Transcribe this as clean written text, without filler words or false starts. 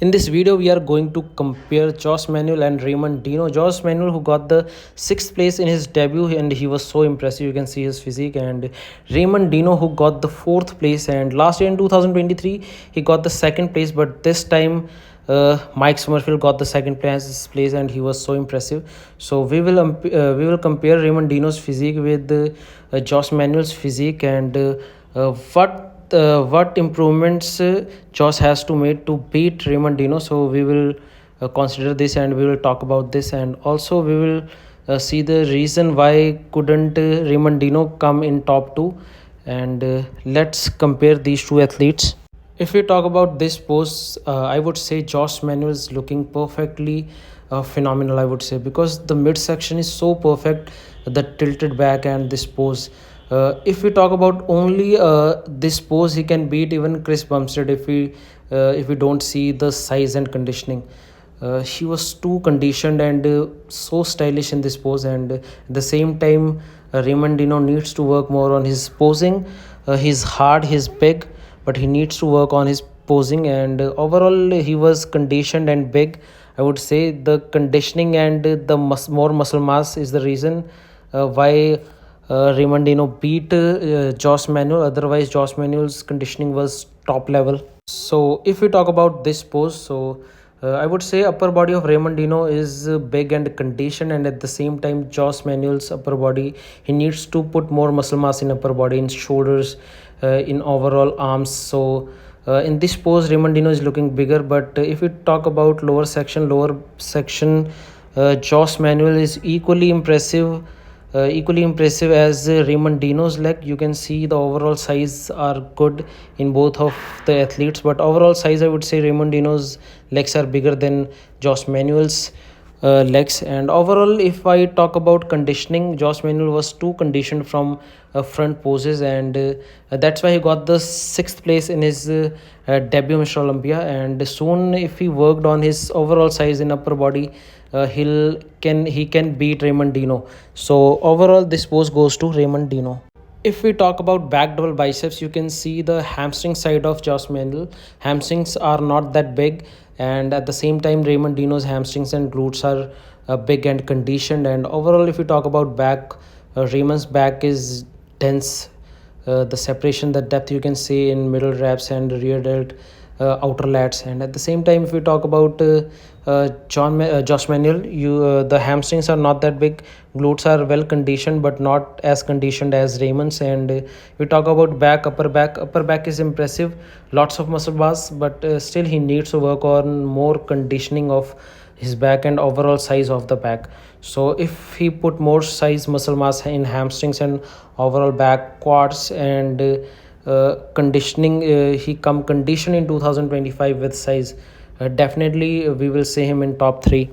In this video, we are going to compare Josh Manuel and Raymond Dino. Josh Manuel, who got the sixth place in his debut, and he was so impressive. You can see his physique. And Raymond Dino, who got the fourth place, and last year in 2023, he got the second place. But this time, Mike Summerfield got the second place, and he was so impressive. So we will compare Raymond Dino's physique with Josh Manuel's physique, and what improvements Josh has to make to beat Raymond Dino. So we will consider this, and we will talk about this, and also we will see the reason why couldn't Raymond Dino come in top two, and let's compare these two athletes. If we talk about this pose, I would say Josh Manuel is looking perfectly phenomenal, I would say, because the midsection is so perfect, the tilted back and this pose. If we talk about only this pose, he can beat even Chris Bumstead if we don't see the size and conditioning. He was too conditioned and so stylish in this pose, and at the same time, Raymond Dino needs to work more on his posing. He's hard, he's big, but he needs to work on his posing, and overall he was conditioned and big. I would say the conditioning and the more muscle mass is the reason why Raymond Dino beat Josh Manuel. Otherwise, Josh Manuel's conditioning was top level. So if we talk about this pose, so I would say upper body of Raymond Dino is big and conditioned, and at the same time, Josh Manuel's upper body, he needs to put more muscle mass in upper body, in shoulders, in overall arms. So in this pose, Raymond Dino is looking bigger. But if we talk about lower section, Josh Manuel is equally impressive as Raymond Dino's leg. You can see the overall size are good in both of the athletes, but overall size, I would say Raymond Dino's legs are bigger than Josh Manuel's legs. And overall, if I talk about conditioning, Josh Manuel was too conditioned from front poses, and that's why he got the sixth place in his debut Mr. Olympia. And soon, if he worked on his overall size in upper body, he can beat Raymond Dino. So overall, this pose goes to Raymond Dino. If we talk about back double biceps, you can see the hamstring side of Josh Manuel. Hamstrings are not that big, and at the same time, Raymond Dino's hamstrings and glutes are big and conditioned. And overall, if we talk about back, Raymond's back is dense. The separation, the depth, you can see in middle reps and rear delt, outer lats. And at the same time, if we talk about Josh Manuel, the hamstrings are not that big, glutes are well conditioned but not as conditioned as Raymond's. And we talk about upper back is impressive, lots of muscle mass, but still he needs to work on more conditioning of his back and overall size of the back. So if he put more size muscle mass in hamstrings and overall back, quads, and conditioning, he come conditioned in 2025 with size, definitely we will see him in top 3.